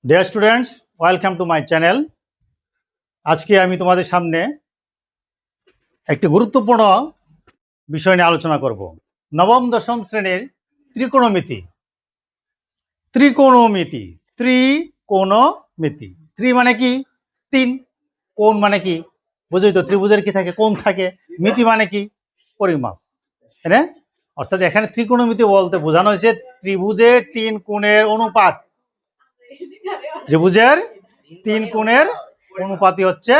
Dear students, welcome to my channel. আজকে আমি তোমাদের সামনে একটি গুরুত্বপূর্ণ বিষয় নিয়ে আলোচনা করব। নবম দশম শ্রেণীর ত্রিকোণমিতি। ত্রিকোণমিতি ত্রিকোণমিতি ত্রি মানে কি? তিন। কোণ মানে কি? বুঝোই তো, ত্রিভুজের কি থাকে? কোণ থাকে। মিতি মানে কি? পরিমাপ। হ্যাঁ, অর্থাৎ এখানে ত্রিকোণমিতি বলতে বোঝানো হয়েছে ত্রিভুজের তিন কোণের অনুপাত। ত্রিভুজের তিন কোণের অনুপাতই হচ্ছে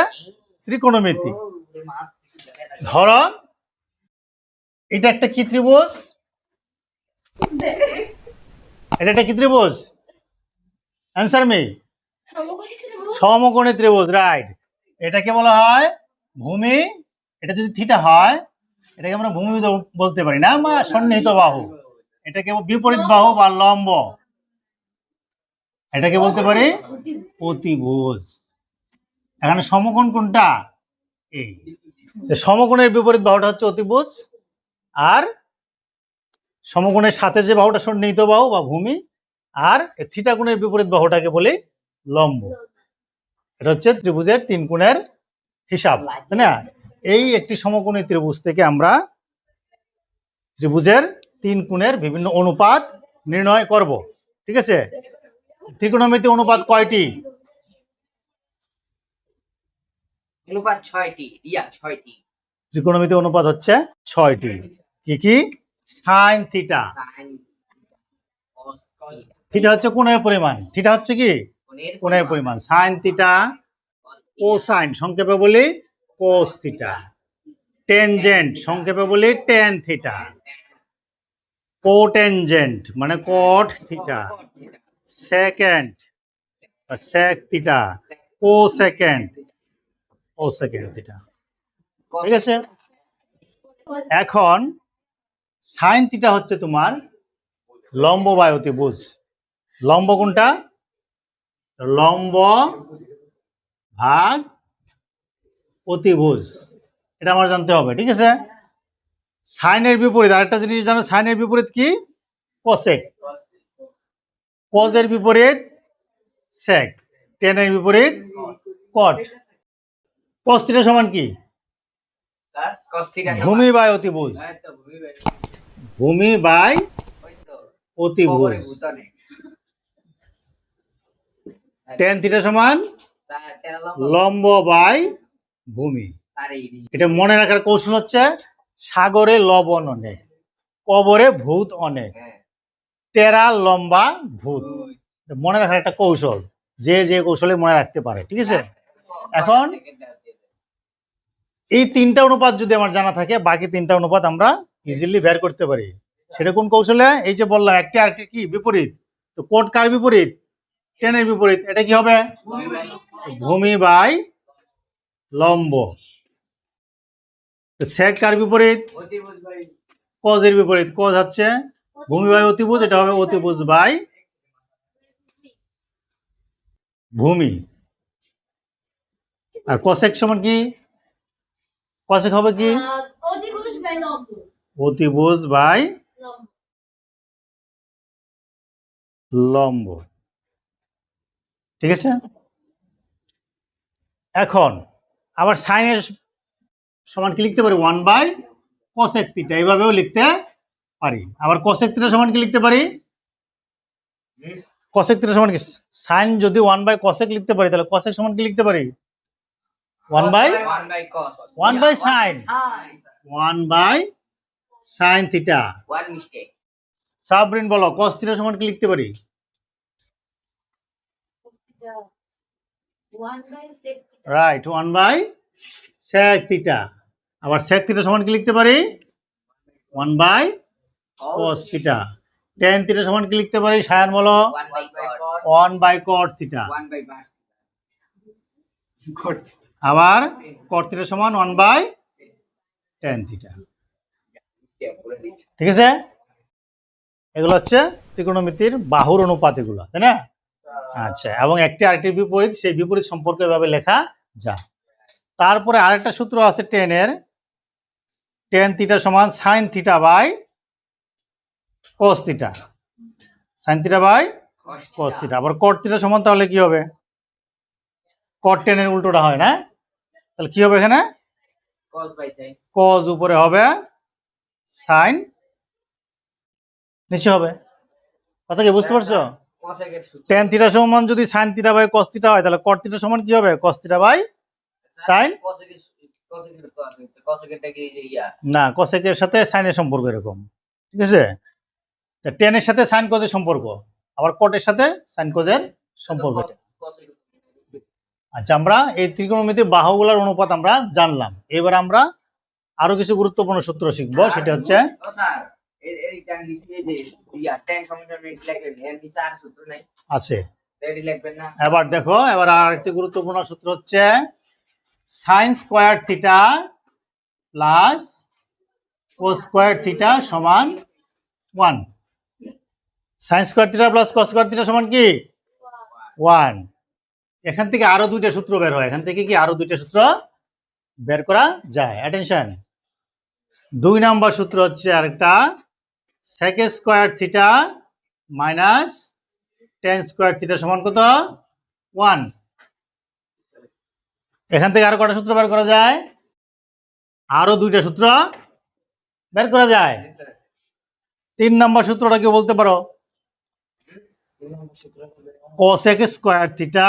ত্রিকোণমিতি। ধরো এটা একটা কি ত্রিভুজ? এটা একটা কি ত্রিভুজ? Answer me. সমকোণী ত্রিভুজ, রাইট। এটাকে বলা হয় ভূমি। এটা যদি থিটা হয় এটাকে আমরা ভূমি বলতে পারি না, বা সন্নিহিত বাহু। এটাকে বিপরীত বাহু বা লম্ব, এটাকে বলতে পারি অতিভুজ। এখানে সমকোণ কোনটা? এই সমকোণের বিপরীত বাহুটা হচ্ছে অতিভুজ, আর সমকোণের সাথে যে বাহুটা সন্নিহিত বাহু বা ভূমি, আর থিটা কোণের বিপরীত বাহুটাকে বলি লম্ব। এটা হচ্ছে ত্রিভুজের তিন কোণের হিসাব, তাই না? এই একটি সমকোণী ত্রিভুজ থেকে আমরা ত্রিভুজের তিন কোণের বিভিন্ন অনুপাত নির্ণয় করব। ঠিক আছে? ত্রিকোণমিতি অনুপাত কয়টি? অনুপাত 6টি। রিয়া 6টি। ত্রিকোণমিতি অনুপাত হচ্ছে 6টি। কি কি? Sine theta. থিটা হচ্ছে কোণের পরিমাণ। থিটা হচ্ছে কি? কোণের পরিমাণ। Sine theta. কোসাইন সংক্ষেপে বলি কোস থিটা। টেনজেন্ট সংক্ষেপে বলি টেন থিটা। কোটেনজেন্ট মানে কট থিটা। সেকেন্ড বা সেক থিটা। কোসেকেন্ড কোসেকেন্ড থিটা। ঠিক আছে? এখন সাইন থিটা হচ্ছে তোমার লম্ব বা অতিভুজ। লম্ব কোনটা? লম্ব ভাগ অতিভুজ, এটা আমার জানতে হবে। ঠিক আছে? সাইনের বিপরীত আরেকটা জিনিস জানো, সাইনের বিপরীত কি? কোসেক। কজের বিপরীত সেক। টেনের বিপরীত কট। কস থিটা সমান কি? স্যার cos θ ভূমি বাই অতিভুজ। ভূমি বাই অতিভুজ। টেন থিটা সমান লম্ব বাই ভূমি। এটা মনে রাখার কৌশল হচ্ছে সাগরে লবণ অনেক, কবরে ভূত অনেক, টেরা লম্বা ভূত। মনে রাখার একটা কৌশল, যে যে কৌশলে মনে রাখতে পারে। ঠিক আছে? এখন এই তিনটা অনুপাত যদি আমার জানা থাকে, বাকি তিনটা অনুপাত আমরা ইজিলি বের করতে পারি। সেটা কোন কৌশলে? এই যে বললাম একটি আরেকটি কি বিপরীত। তো কোট কার বিপরীত? টেনের বিপরীত। এটা কি হবে? ভূমি বাই লম্ব। সেক কার বিপরীত? কজের বিপরীত। কজ হচ্ছে ভূমি বাই অতিভুজ, এটা হবে অতিভুজ বাই ভূমি। আর কসেক সমান কি? কসেক হবে কি? অতিভুজ বাই লম্ব। ঠিক আছে? এখন আবার সাইনের সমান কি লিখতে পারি? 1 বাই কসেক থিটা, এইভাবেও লিখতে পারি। আবার কসেক থিটা সমান কি লিখতে পারি? কসেক থিটা সমান কি? সাইন যদি 1 বাই কসেক লিখতে পারি, তাহলে কসেক সমান কি লিখতে পারি? 1 by cos 1 by sine. 1 by sine theta. one mistake Sabrin বলো, কস থিটা সমান কি লিখতে পারি? 1 by sec theta. Right, 1 by sec theta. আবার সেক থিটা সমান কি লিখতে পারি? 1 by cos theta. Tan theta সমান কি লিখতে পারি? সায়ন বলো। 1 by cot 1 by cot theta. 1 by cos আবার কট থিটা সমান 1 বাই টেন থিটা। ঠিক আছে? এগুলো হচ্ছে ত্রিকোণমিতির বাহুর অনুপাত, এগুলো, তাই না? আচ্ছা, এবং একটি আরেকটির বিপরীত, সেই বিপরীত সম্পর্কে এভাবে লেখা যায়। তারপরে আরেকটা সূত্র আছে টেনের। টেন থিটা সমান sine theta by cos theta. Sine theta by cos theta. আবার cot থিটা সমান তাহলে কি হবে? cot tan এর উল্টোটা হয় না? তাহলে কি হবে এখানে? cos by sin cos উপরে হবে, sin নিচে হবে। কথা কি বুঝতে পারছো? cosec এর সূত্র tan থিটা সমান যদি sin theta by cos theta হয় তাহলে cot থিটা সমান কি হবে? cos theta by sin। cosec এরটা কি যে ইয়া না, cosec এর সাথে sin এর সম্পর্ক এরকম, ঠিক আছে? তা tan এর সাথে sin cos এর সম্পর্ক, আবার cot এর সাথে sin cos এর সম্পর্ক। cosec আচ্ছা, আমরা এই ত্রিকোণমিতির বাহুগুলোর অনুপাত আমরা জানলাম। এবার আমরা আরো কিছু গুরুত্বপূর্ণ সূত্র শিখবো, সেটা হচ্ছে ও স্যার এই ট্যান নিচে এই যে ইয়া ট্যান সমান এটি লিখবেন এর নিচে আর সূত্র নাই আছে। এটি লিখবেন না এবার দেখো, এবার আরেকটি গুরুত্বপূর্ণ সূত্র হচ্ছে sin square theta plus cos square theta সমান 1। sin square theta plus cos square theta সমান কি 1। এখান থেকে আরো দুইটা সূত্র বের হয়, এখান থেকে কি আরো দুইটা সূত্র বের করা যায়। অ্যাটেনশন, 2 নাম্বার সূত্র হচ্ছে আরেকটা sec square theta minus tan square theta সমান কত? 1। এখান থেকে আরো কটা সূত্র বের করা যায়? আরো দুইটা সূত্র বের করা যায়। 3 নাম্বার সূত্রটা কি বলতে পারো? cosec স্কয়ার থিটা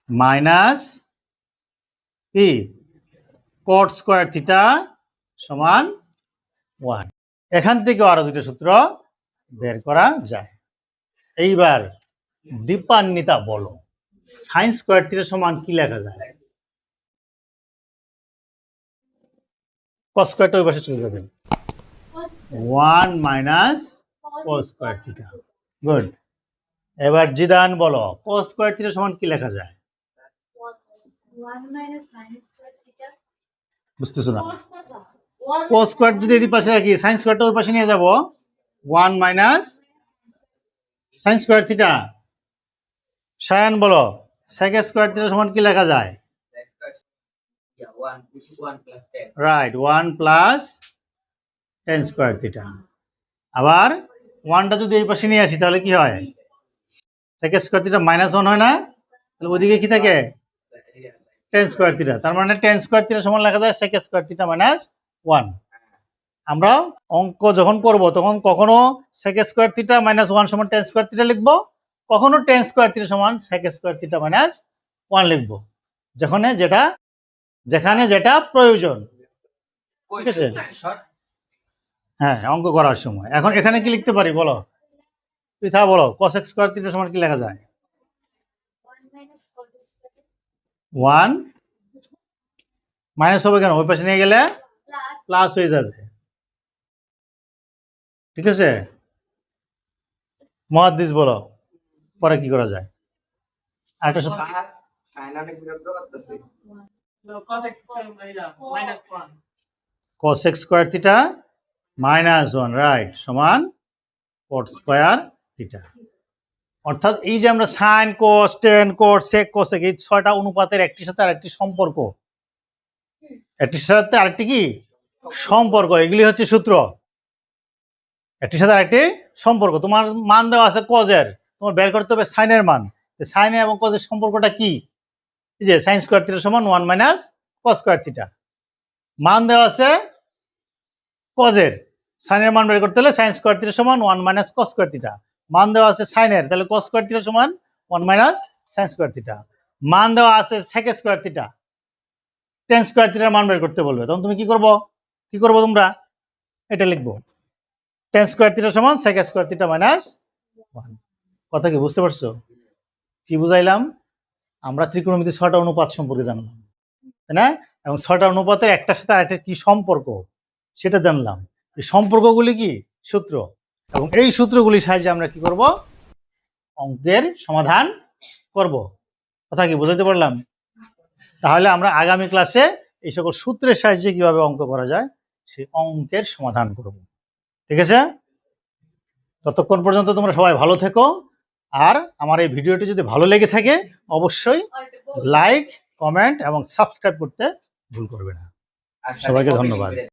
মাইনাস কি cot স্কয়ার থিটা সমান 1। এখান থেকে আরো দুইটা সূত্র বের করা যায়। এইবার দীপান্বিতা বলো, sin স্কয়ার থিটা সমান কি লেখা যায়? cos স্কয়ারটা ওই পাশে চলে যাবে, 1 minus cos square theta. Good. এবার জিদান বলো, cos স্কয়ার থিটা সমান কি লেখা যায়? 1 minus sin square theta. বুঝতেছো না? cos স্কয়ার যদি এই পাশে রাখি, sin স্কয়ারটা ওই পাশে নিয়ে যাব, 1 minus sin square theta. Sayan বলো, sec স্কয়ার থিটা সমান কি লেখা যায়? Yeah 1 this is 1 plus 10 right, 1 plus tan square theta. আবার 1টা যদি এই পাশে নিয়ে আসি তাহলে কি হয়? sec স্কয়ার থিটা মাইনাস 1 হয় না? তাহলে ওইদিকে কি থাকে? tan square theta. তার মানে tan স্কয়ার থিটা সমান লেখা যায় sec স্কয়ার থিটা মাইনাস 1। আমরা অঙ্ক যখন করব তখন কখনো sec স্কয়ার থিটা মাইনাস 1 সমান tan স্কয়ার থিটা লিখবো, কখনো tan স্কয়ার থিটা সমান sec স্কয়ার থিটা মাইনাস 1 লিখবো, যেখানে যেটা প্রয়োজন। ঠিক আছে? শর্ট হ্যাঁ, অঙ্ক করার সময়। এখন এখানে কি লিখতে পারি বলো? পৃথা বলো, cos স্কয়ার থিটা সমান কি লেখা যায়? 1 minus cot square 1 মাইনাস হবে কেন? ওই পাশে নিয়ে গেলে plus প্লাস হয়ে যাবে। ঠিক আছে? মুহাদ্দিস বলো, পরে কি করা যায়? আরেকটা সূত্র, সাইন অনেক বিরক্ত করতেছে cosec square minus 1. cos square theta minus 1 right সমান cot স্কয়ার থিটা। অর্থাৎ এই যে আমরা sin cos tan cot sec cosec এই 6টা অনুপাতের একটির সাথে আরেকটি সম্পর্ক, একটির সাথে আরেকটি কি সম্পর্ক, এগুলি হচ্ছে সূত্র। একটির সাথে আরেকটি সম্পর্ক। তোমার মান দেওয়া আছে cos এর, তোমার বের করতে হবে sin এর মান। sin এবং cos এর সম্পর্কটা কি? এই যে sin স্কয়ার থিটা সমান 1 মাইনাস cos স্কয়ার থিটা। মান দেওয়া আছে cos এর, sin এর মান বের করতে হলে sin স্কয়ার থিটা সমান 1 মাইনাস cos স্কয়ার থিটা। মান দেওয়া আছে sin এর, তাহলে cos স্কয়ার থিটা সমান 1 মাইনাস sin স্কয়ার থিটা। মান দেওয়া আছে sec square theta, tan square থিটার মান বের করতে বলবে, তখন তুমি কি করবো তোমরা? এটা লিখবো, tan স্কয়ার থিটা সমান sec স্কয়ার থিটা মাইনাস 1। কথা কি বুঝতে পারছো? কি বুঝাইলাম? আমরা ত্রিকোণমিতির 6টা অনুপাত সম্পর্কে জানলাম, তাই না? এবং 6টা অনুপাতের একটার সাথে আরেকটার কি সম্পর্ক সেটা জানলাম। এই সম্পর্কগুলি কি সূত্র, এবং এই সূত্রগুলির সাহায্যে আমরা কি করব? অঙ্কের সমাধান করব। কথা কি বুঝাতে পারলাম? তাহলে আমরা আগামী ক্লাসে এই সকল সূত্রের সাহায্যে কিভাবে অঙ্ক করা যায় সেই অঙ্কের সমাধান করব। ঠিক আছে? ততক্ষণ পর্যন্ত তোমরা সবাই ভালো থেকো। আর আমার এই ভিডিওটি যদি ভালো লেগে থাকে অবশ্যই লাইক, কমেন্ট এবং সাবস্ক্রাইব করতে ভুল করবে না। আর সবাইকে copy ধন্যবাদ। লিখবেন।